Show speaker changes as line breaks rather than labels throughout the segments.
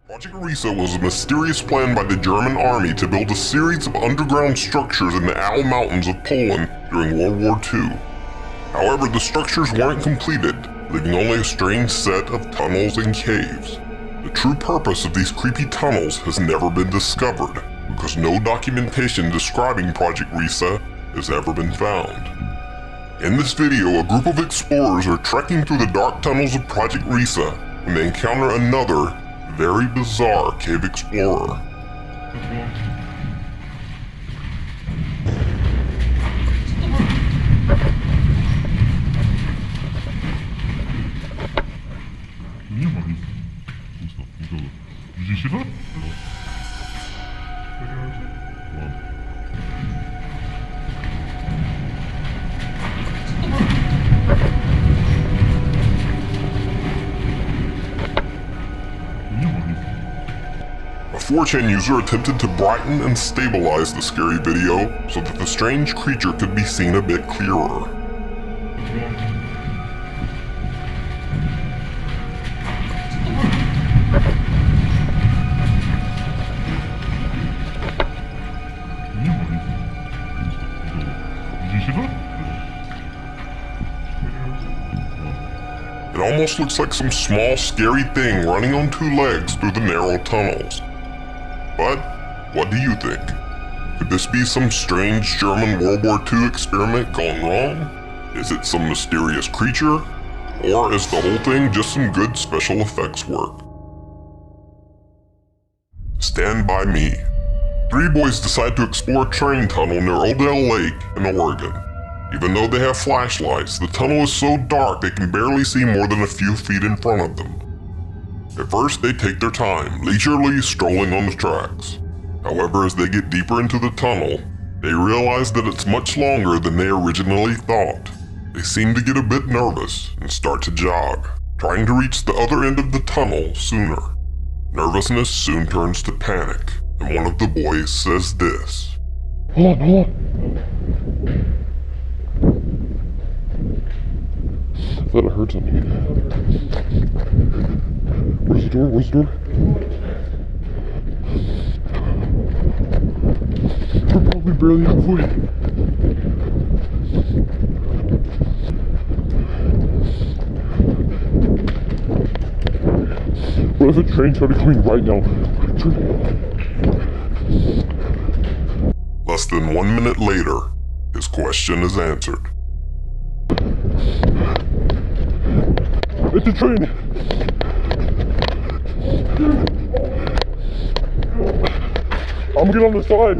Project Risa was a mysterious plan by the German army to build a series of underground structures in the Al Mountains of Poland during World War II. However, the structures weren't completed, leaving only a strange set of tunnels and caves. The true purpose of these creepy tunnels has never been discovered, because no documentation describing Project Risa has ever been found. In this video, a group of explorers are trekking through the dark tunnels of Project Risa when they encounter another, very bizarre cave explorer. A 4chan user attempted to brighten and stabilize the scary video so that the strange creature could be seen a bit clearer. It almost looks like some small, scary thing running on two legs through the narrow tunnels. But, what do you think? Could this be some strange German World War II experiment gone wrong? Is it some mysterious creature? Or is the whole thing just some good special effects work? Stand by me. Three boys decide to explore a train tunnel near Odell Lake in Oregon. Even though they have flashlights, the tunnel is so dark they can barely see more than a few feet in front of them. At first, they take their time, leisurely strolling on the tracks. However, as they get deeper into the tunnel, they realize that it's much longer than they originally thought. They seem to get a bit nervous and start to jog, trying to reach the other end of the tunnel sooner. Nervousness soon turns to panic, and one of the boys says this.
Hold on. I thought I heard something. Where's the door? We're probably barely halfway. What if a train started coming right now?
Less than 1 minute later, his question is answered.
It's a train! I'm gonna get on the side!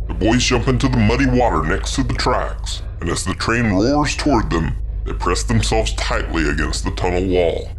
The boys jump into the muddy water next to the tracks, and as the train roars toward them, they press themselves tightly against the tunnel wall.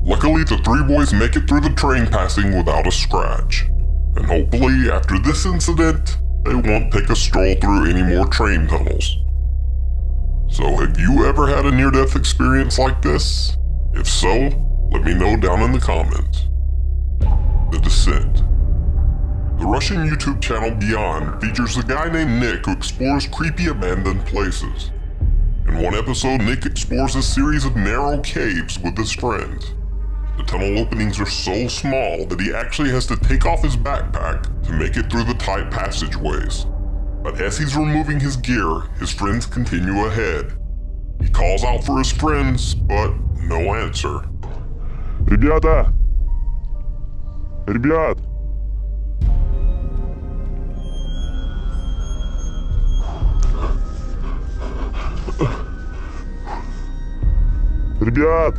Luckily, the three boys make it through the train passing without a scratch. And hopefully, after this incident, they won't take a stroll through any more train tunnels. So have you ever had a near-death experience like this? If so, let me know down in the comments. The Descent. The Russian YouTube channel Beyond features a guy named Nick who explores creepy abandoned places. In one episode, Nick explores a series of narrow caves with his friends. The tunnel openings are so small that he actually has to take off his backpack to make it through the tight passageways. But as he's removing his gear, his friends continue ahead. He calls out for his friends, but no answer.
Ребята! Ребят! Ребят!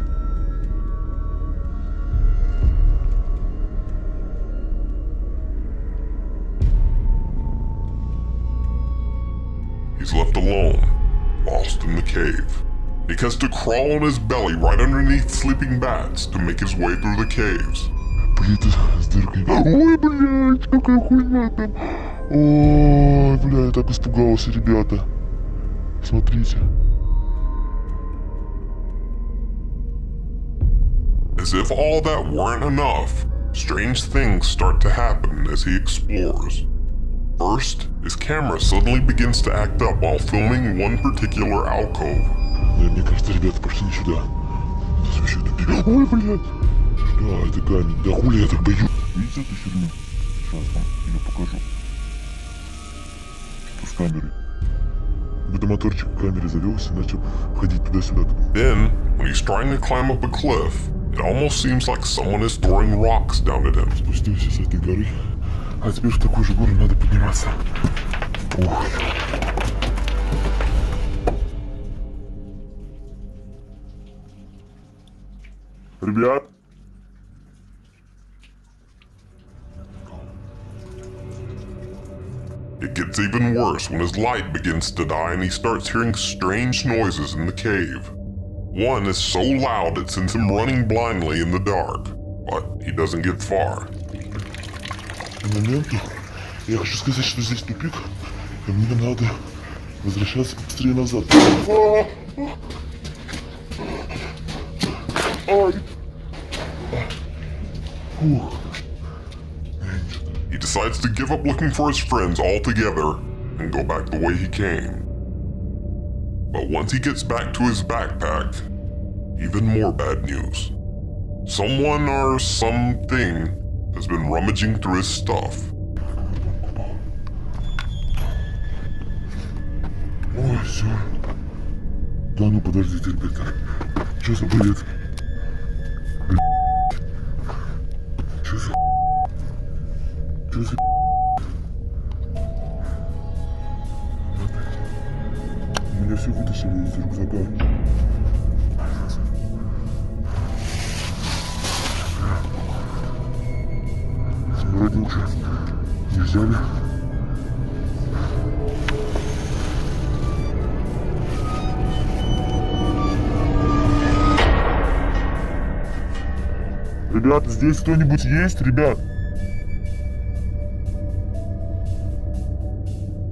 He's left alone, lost in the cave. He has to crawl on his belly right underneath sleeping bats to make his way through the caves.
Блин, с дыркой. Ой, блядь, какая хуйня там. Ой, бля, я так испугался, ребята. Смотрите.
As if all that weren't enough, strange things start to happen as he explores. First, his camera suddenly begins to act up while filming one particular alcove.
Мне кажется, ребята, пошли не сюда. Здесь вообще тупик. Ой, блядь. Да, это камень. Да хули я так боюсь. Видите эту херню? Сейчас вам ее покажу. Что с камерой? Это моторчик в камере завелся и начал ходить туда-сюда.
Then, when he's trying to climb up a cliff, it almost seems like someone is throwing rocks down at him.
Спустился с этой горы. А теперь в такую же гору надо подниматься. Ух. Ребят!
It gets even worse when his light begins to die and he starts hearing strange noises in the cave. One is so loud it sends him running blindly in the dark, but he doesn't get far.
Моменту я хочу сказать, что здесь тупик, и мне надо возвращаться быстрее назад.
He decides to give up looking for his friends altogether and go back the way he came. But once he gets back to his backpack, even more bad news. Someone or something has been rummaging through his stuff.
Ой, все. Да ну подождите, ребята. Что за бред? Что за... Что за... Меня все вытащили из рюкзака. Вроде уже не взяли. Ребят, здесь кто-нибудь есть, ребят?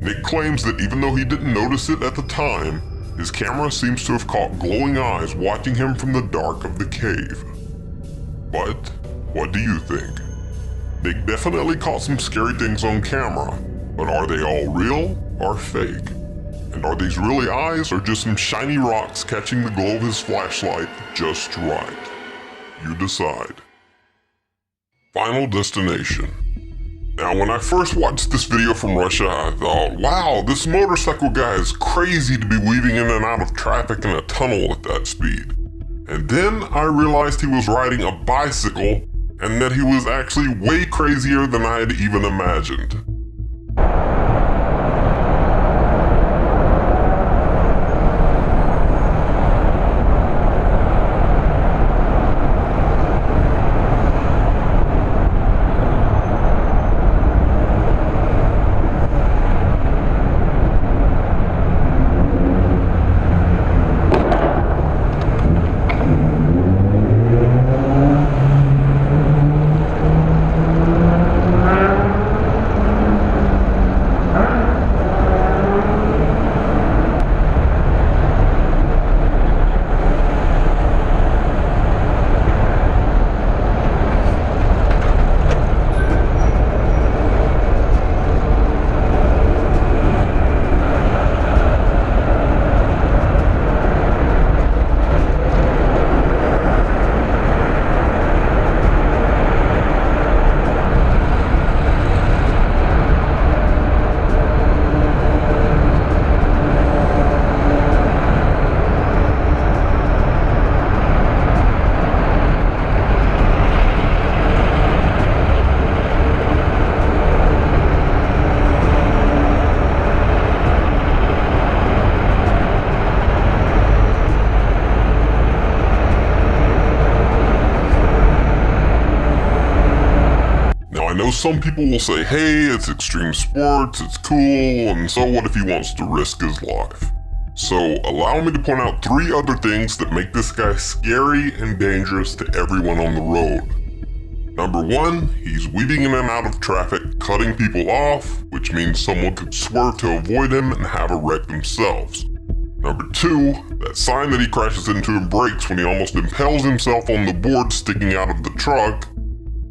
Nick claims that even though he didn't notice it at the time, his camera seems to have caught glowing eyes watching him from the dark of the cave. But what do you think? Nick definitely caught some scary things on camera, but are they all real or fake? And are these really eyes or just some shiny rocks catching the glow of his flashlight just right? You decide. Final destination. Now, when I first watched this video from Russia, I thought, wow, this motorcycle guy is crazy to be weaving in and out of traffic in a tunnel at that speed. And then I realized he was riding a bicycle and that he was actually way crazier than I had even imagined. know some people will say, hey, it's extreme sports, it's cool, and so what if he wants to risk his life? So allow me to point out 3 other things that make this guy scary and dangerous to everyone on the road. Number 1, he's weaving in and out of traffic, cutting people off, which means someone could swerve to avoid him and have a wreck themselves. Number 2, that sign that he crashes into and breaks when he almost impales himself on the board sticking out of the truck,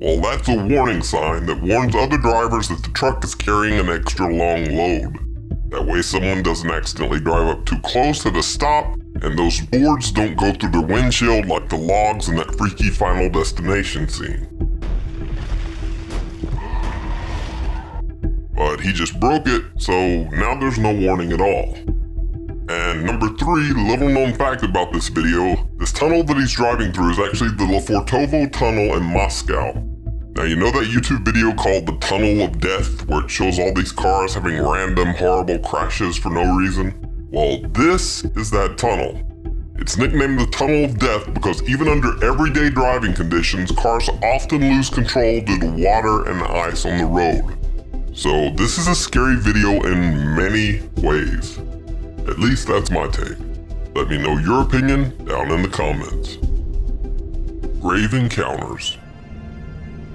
well, that's a warning sign that warns other drivers that the truck is carrying an extra long load. That way someone doesn't accidentally drive up too close to the stop, and those boards don't go through their windshield like the logs in that freaky Final Destination scene. But he just broke it, so now there's no warning at all. And number 3, little known fact about this video, this tunnel that he's driving through is actually the Lefortovo Tunnel in Moscow. Now you know that YouTube video called the Tunnel of Death, where it shows all these cars having random horrible crashes for no reason? Well, this is that tunnel. It's nicknamed the Tunnel of Death because even under everyday driving conditions, cars often lose control due to water and ice on the road. So this is a scary video in many ways. At least that's my take. Let me know your opinion down in the comments. Grave Encounters.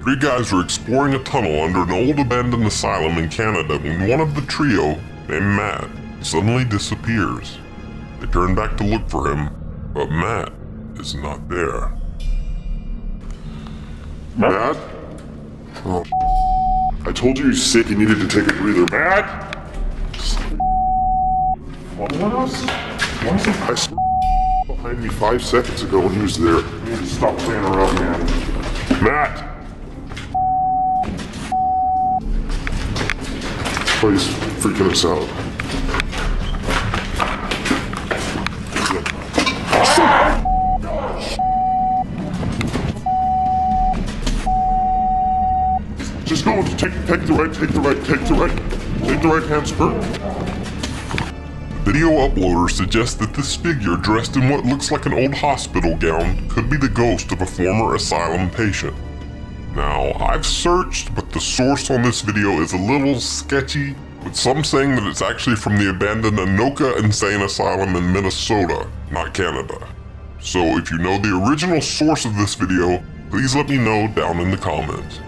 3 guys are exploring a tunnel under an old abandoned asylum in Canada when one of the trio, named Matt, suddenly disappears. They turn back to look for him, but Matt is not there.
Matt? Oh, I told you you're sick, you needed to take a breather. Matt! What else? I saw behind me 5 seconds ago when he was there. You need to stop playing around, man. Matt! Please, freaking us out. Just go, take the right hand spur.
The video uploader suggests that this figure dressed in what looks like an old hospital gown could be the ghost of a former asylum patient. Now, I've searched, but the source on this video is a little sketchy, with some saying that it's actually from the abandoned Anoka Insane Asylum in Minnesota, not Canada. So if you know the original source of this video, please let me know down in the comments.